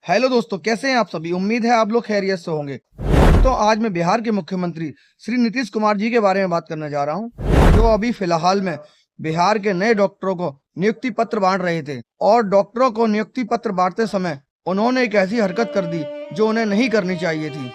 Hello दोस्तों, कैसे हैं आप सभी। उम्मीद है आप लोग खैरियत से होंगे। तो आज मैं बिहार के मुख्यमंत्री श्री नीतीश कुमार जी के बारे में बात करने जा रहा हूं, जो अभी फिलहाल में बिहार के नए डॉक्टरों को नियुक्ति पत्र बांट रहे थे। और डॉक्टरों को नियुक्ति पत्र बांटते समय उन्होंने एक ऐसी हरकत कर दी जो उन्हें नहीं करनी चाहिए थी।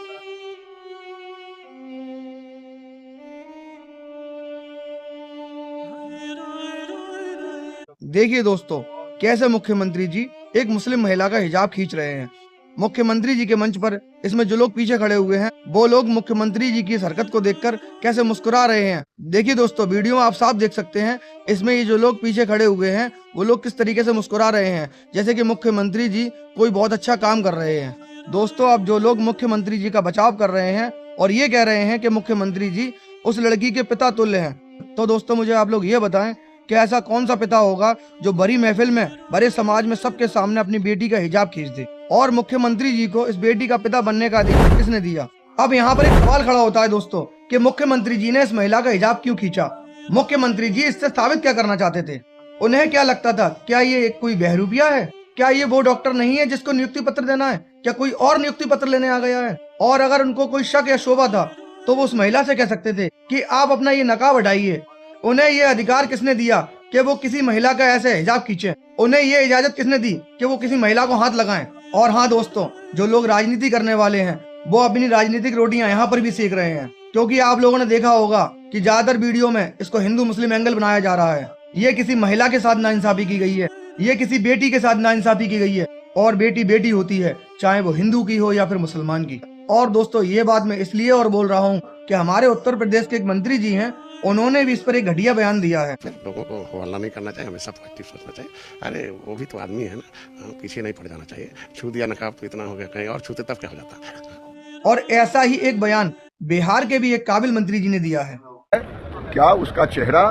देखिए दोस्तों, कैसे मुख्यमंत्री जी एक मुस्लिम महिला का हिजाब खींच रहे हैं। मुख्यमंत्री जी के मंच पर इसमें जो लोग पीछे खड़े हुए हैं, वो लोग मुख्यमंत्री जी की इस हरकत को देखकर कैसे मुस्कुरा रहे हैं। देखिए दोस्तों, वीडियो में आप साफ देख सकते हैं, इसमें ये जो लोग पीछे खड़े हुए हैं वो लोग किस तरीके से मुस्कुरा रहे हैं, जैसे कि मुख्यमंत्री जी कोई बहुत अच्छा काम कर रहे हैं। दोस्तों, अब जो लोग मुख्यमंत्री जी का बचाव कर रहे हैं और ये कह रहे हैं कि मुख्यमंत्री जी उस लड़की के पिता तुल्य हैं, तो दोस्तों मुझे आप लोग ये बताएं कि ऐसा कौन सा पिता होगा जो बड़ी महफिल में, बड़े समाज में सबके सामने अपनी बेटी का हिजाब खींच दे। और मुख्यमंत्री जी को इस बेटी का पिता बनने का अधिकार किसने दिया। अब यहाँ पर एक सवाल खड़ा होता है दोस्तों कि मुख्यमंत्री जी ने इस महिला का हिजाब क्यों खींचा। मुख्यमंत्री जी इससे साबित क्या करना चाहते थे। उन्हें क्या लगता था, क्या ये कोई बहरूपिया है, क्या ये वो डॉक्टर नहीं है जिसको नियुक्ति पत्र देना है, क्या कोई और नियुक्ति पत्र लेने आ गया है। और अगर उनको कोई शक या शोभा था तो वो उस महिला से कह सकते थे कि आप अपना ये नकाब हटाइए। उन्हें ये अधिकार किसने दिया कि वो किसी महिला का ऐसे हिजाब खींचे। उन्हें ये इजाजत किसने दी कि वो किसी महिला को हाथ लगाएं। और हाँ दोस्तों, जो लोग राजनीति करने वाले हैं वो अपनी राजनीतिक रोटियां यहाँ पर भी सेक रहे हैं, क्योंकि आप लोगों ने देखा होगा कि ज्यादातर वीडियो में इसको हिंदू मुस्लिम एंगल बनाया जा रहा है। ये किसी महिला के साथ नाइंसाफी की गई है, ये किसी बेटी के साथ नाइंसाफी की गई है। और बेटी बेटी होती है, चाहे वो हिंदू की हो या फिर मुसलमान की। और दोस्तों, ये बात मैं इसलिए और बोल रहा हूँ कि हमारे उत्तर प्रदेश के एक मंत्री जी हैं, उन्होंने भी इस पर एक घटिया बयान दिया है। लोगों को हवाला नहीं करना चाहिए, हमेशा पॉजिटिव सोचना चाहिए। अरे वो भी तो आदमी है ना, पीछे नहीं पड़ जाना चाहिए। छू दिया नकाब तो इतना हो गया, कहीं और छूते तब क्या हो जाता। और ऐसा ही एक बयान बिहार के भी एक काबिल मंत्री जी ने दिया है। क्या उसका चेहरा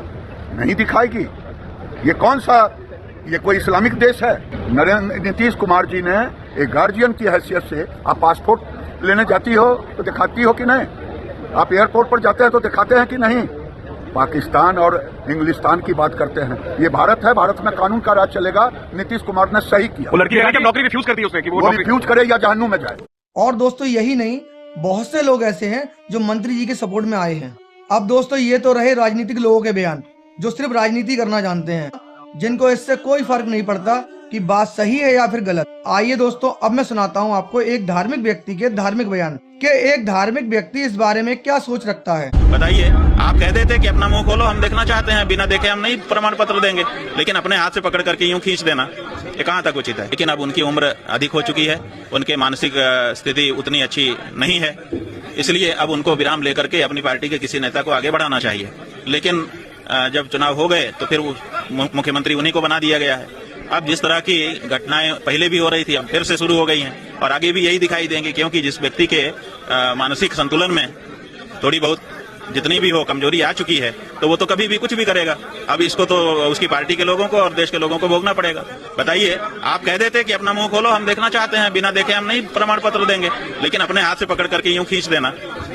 नहीं दिखाएगी? ये कौन सा, ये कोई इस्लामिक देश है? नीतीश कुमार जी ने एक गार्जियन की हैसियत से, आप पासपोर्ट लेने जाती हो तो दिखाती हो कि नहीं? आप एयरपोर्ट पर जाते हैं तो दिखाते हैं कि नहीं? पाकिस्तान और इंग्लिस्तान की बात करते हैं। ये भारत है, भारत में कानून का राज चलेगा। नीतीश कुमार ने सही किया। वो लड़की नौकरी रिफ्यूज कर दी उसने कि वो रिफ्यूज करे या जहन्नुम में जाए। और दोस्तों, यही नहीं, बहुत से लोग ऐसे हैं जो मंत्री जी के सपोर्ट में आए हैं। अब दोस्तों, ये तो रहे राजनीतिक लोगों के बयान, जो सिर्फ राजनीति करना जानते हैं, जिनको इससे कोई फर्क नहीं पड़ता कि बात सही है या फिर गलत। आइए दोस्तों, अब मैं सुनाता हूँ आपको एक धार्मिक व्यक्ति के धार्मिक बयान कि एक धार्मिक व्यक्ति इस बारे में क्या सोच रखता है। बताइए, आप कह देते कि अपना मुंह खोलो, हम देखना चाहते हैं, बिना देखे हम नहीं प्रमाण पत्र देंगे, लेकिन अपने हाथ से पकड़ करके यूं खींच देना, ये कहाँ तक उचित है। लेकिन अब उनकी उम्र अधिक हो चुकी है, उनके मानसिक स्थिति उतनी अच्छी नहीं है, इसलिए अब उनको विराम लेकर के अपनी पार्टी के किसी नेता को आगे बढ़ाना चाहिए। लेकिन जब चुनाव हो गए तो फिर मुख्यमंत्री उन्हीं को बना दिया गया है। अब जिस तरह की घटनाएं पहले भी हो रही थी, अब फिर से शुरू हो गई हैं और आगे भी यही दिखाई देंगे, क्योंकि जिस व्यक्ति के मानसिक संतुलन में थोड़ी बहुत जितनी भी हो कमजोरी आ चुकी है, तो वो तो कभी भी कुछ भी करेगा। अब इसको तो उसकी पार्टी के लोगों को और देश के लोगों को भोगना पड़ेगा। बताइए, आप कह देते कि अपना मुंह खोलो, हम देखना चाहते हैं, बिना देखे हम नहीं प्रमाण पत्र देंगे, लेकिन अपने हाथ से पकड़ करके यूं खींच देना,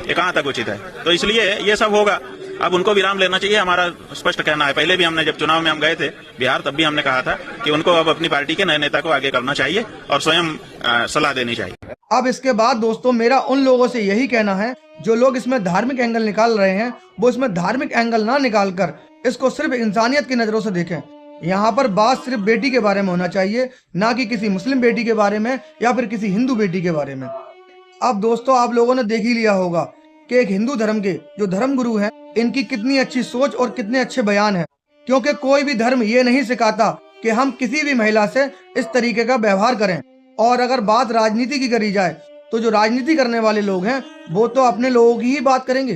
ये कहाँ तक उचित है। तो इसलिए ये सब होगा। अब उनको विराम लेना चाहिए, हमारा स्पष्ट कहना है। पहले भी हमने जब चुनाव में हम गए थे बिहार, तब भी हमने कहा था कि उनको अब अपनी पार्टी के नए नेता को आगे करना चाहिए और स्वयं सलाह देनी चाहिए। अब इसके बाद दोस्तों, मेरा उन लोगों से यही कहना है जो लोग इसमें धार्मिक एंगल निकाल रहे हैं, वो इसमें धार्मिक एंगल ना निकालकर इसको सिर्फ इंसानियत की नजरों से देखें। यहाँ पर बात सिर्फ बेटी के बारे में होना चाहिए, ना कि किसी मुस्लिम बेटी के बारे में या फिर किसी हिंदू बेटी के बारे में। अब दोस्तों, आप लोगों ने देख ही लिया होगा कि एक हिंदू धर्म के जो धर्म गुरु हैं, इनकी कितनी अच्छी सोच और कितने अच्छे बयान हैं, क्योंकि कोई भी धर्म ये नहीं सिखाता कि हम किसी भी महिला से इस तरीके का व्यवहार करें। और अगर बात राजनीति की करी जाए तो जो राजनीति करने वाले लोग हैं वो तो अपने लोगों की ही बात करेंगे।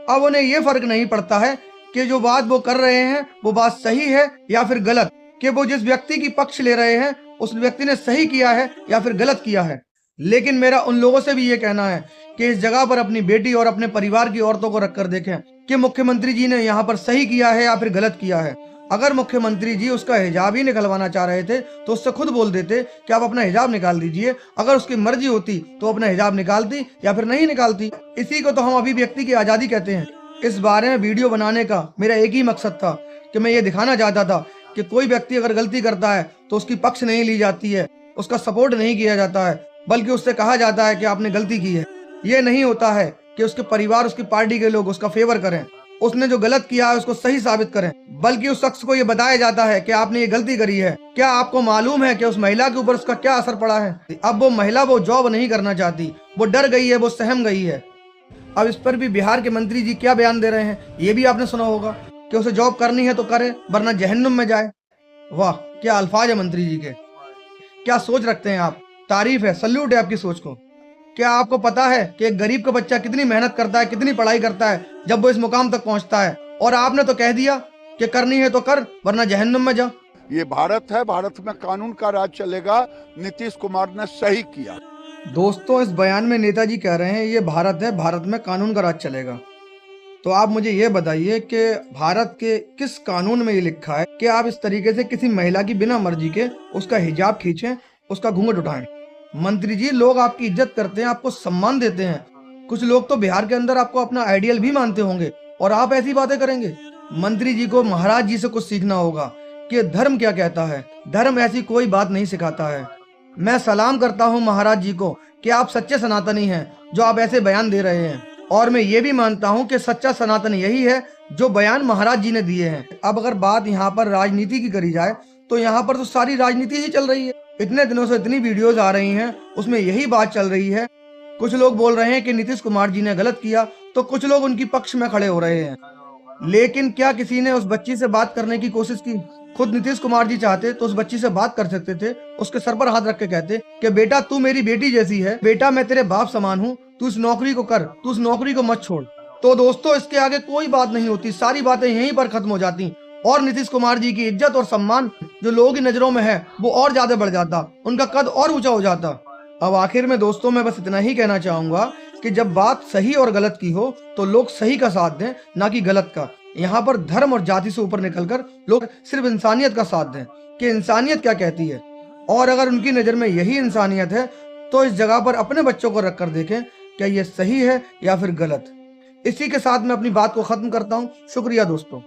अब उन्हें ये फर्क नहीं पड़ता है कि जो बात वो कर रहे हैं वो बात सही है या फिर गलत, कि वो जिस व्यक्ति की पक्ष ले रहे हैं उस व्यक्ति ने सही किया है या फिर गलत किया है। लेकिन मेरा उन लोगों से भी ये कहना है कि इस जगह पर अपनी बेटी और अपने परिवार की औरतों को रखकर देखें कि मुख्यमंत्री जी ने यहाँ पर सही किया है या फिर गलत किया है। अगर मुख्यमंत्री जी उसका हिजाब ही निकलवाना चाह रहे थे तो उससे खुद बोल देते कि आप अपना हिजाब निकाल दीजिए। अगर उसकी मर्जी होती तो अपना हिजाब निकालती या फिर नहीं निकालती। इसी को तो हम अभिव्यक्ति की आजादी कहते हैं। इस बारे में वीडियो बनाने का मेरा एक ही मकसद था कि मैं ये दिखाना चाहता था कि कोई व्यक्ति अगर गलती करता है तो उसकी पक्ष नहीं ली जाती है, उसका सपोर्ट नहीं किया जाता है, बल्कि उससे कहा जाता है कि आपने गलती की है। ये नहीं होता है कि उसके परिवार, उसकी पार्टी के लोग उसका फेवर करें, उसने जो गलत किया है उसको सही साबित करें, बल्कि उस शख्स को ये बताया जाता है कि आपने ये गलती करी है। क्या आपको मालूम है कि उस महिला के ऊपर उसका क्या असर पड़ा है? अब वो महिला वो जॉब नहीं करना चाहती, वो डर गई है, वो सहम गई है। अब इस पर भी बिहार के मंत्री जी क्या बयान दे रहे हैं, ये भी आपने सुना होगा कि उसे जॉब करनी है तो करे, वरना जहन्नुम में जाए। वाह, क्या अल्फाज है मंत्री जी के, क्या सोच रखते हैं आप। तारीफ है, सल्यूट है आपकी सोच को। क्या आपको पता है कि एक गरीब का बच्चा कितनी मेहनत करता है, कितनी पढ़ाई करता है जब वो इस मुकाम तक पहुंचता है, और आपने तो कह दिया कि करनी है तो कर, वरना जहन्नुम में जा। ये भारत है, भारत में कानून का राज चलेगा। नीतीश कुमार ने सही किया। दोस्तों, इस बयान में नेताजी कह रहे हैं ये भारत है, भारत में कानून का राज चलेगा। तो आप मुझे ये बताइए कि भारत के किस कानून में ये लिखा है कि आप इस तरीके से किसी महिला की बिना मर्जी के उसका हिजाब खींचें, उसका घूंघट उठाएं। मंत्री जी, लोग आपकी इज्जत करते हैं, आपको सम्मान देते हैं। कुछ लोग तो बिहार के अंदर आपको अपना आइडियल भी मानते होंगे, और आप ऐसी बातें करेंगे। मंत्री जी को महाराज जी से कुछ सीखना होगा कि धर्म क्या कहता है। धर्म ऐसी कोई बात नहीं सिखाता है। मैं सलाम करता हूं महाराज जी को कि आप सच्चे सनातनी हैं जो आप ऐसे बयान दे रहे हैं, और मैं ये भी मानता हूं कि सच्चा सनातन यही है जो बयान महाराज जी ने दिए हैं। अब अगर बात यहाँ पर राजनीति की करी जाए तो यहाँ पर तो सारी राजनीति ही चल रही है। इतने दिनों से इतनी वीडियोस आ रही हैं, उसमें यही बात चल रही है। कुछ लोग बोल रहे हैं कि नीतीश कुमार जी ने गलत किया, तो कुछ लोग उनकी पक्ष में खड़े हो रहे हैं। लेकिन क्या किसी ने उस बच्ची से बात करने की कोशिश की? खुद नीतीश कुमार जी चाहते तो उस बच्ची से बात कर सकते थे, उसके सर पर हाथ रख के कहते कि बेटा तू मेरी बेटी जैसी है, बेटा मैं तेरे बाप समान हूँ, तू इस नौकरी को कर, तू इस नौकरी को मत छोड़। तो दोस्तों, इसके आगे कोई बात नहीं होती, सारी बातें यहीं पर खत्म हो जाती, और नीतीश कुमार जी की इज्जत और सम्मान जो लोगों की नजरों में है वो और ज्यादा बढ़ जाता, उनका कद और ऊंचा हो जाता। अब आखिर में दोस्तों, मैं बस इतना ही कहना चाहूंगा कि जब बात सही और गलत की हो तो लोग सही का साथ दें, ना कि गलत का। यहाँ पर धर्म और जाति से ऊपर निकलकर लोग सिर्फ इंसानियत का साथ दें कि इंसानियत क्या कहती है, और अगर उनकी नजर में यही इंसानियत है तो इस जगह पर अपने बच्चों को रखकर देखें क्या ये सही है या फिर गलत। इसी के साथ मैं अपनी बात को खत्म करता हूँ। शुक्रिया दोस्तों।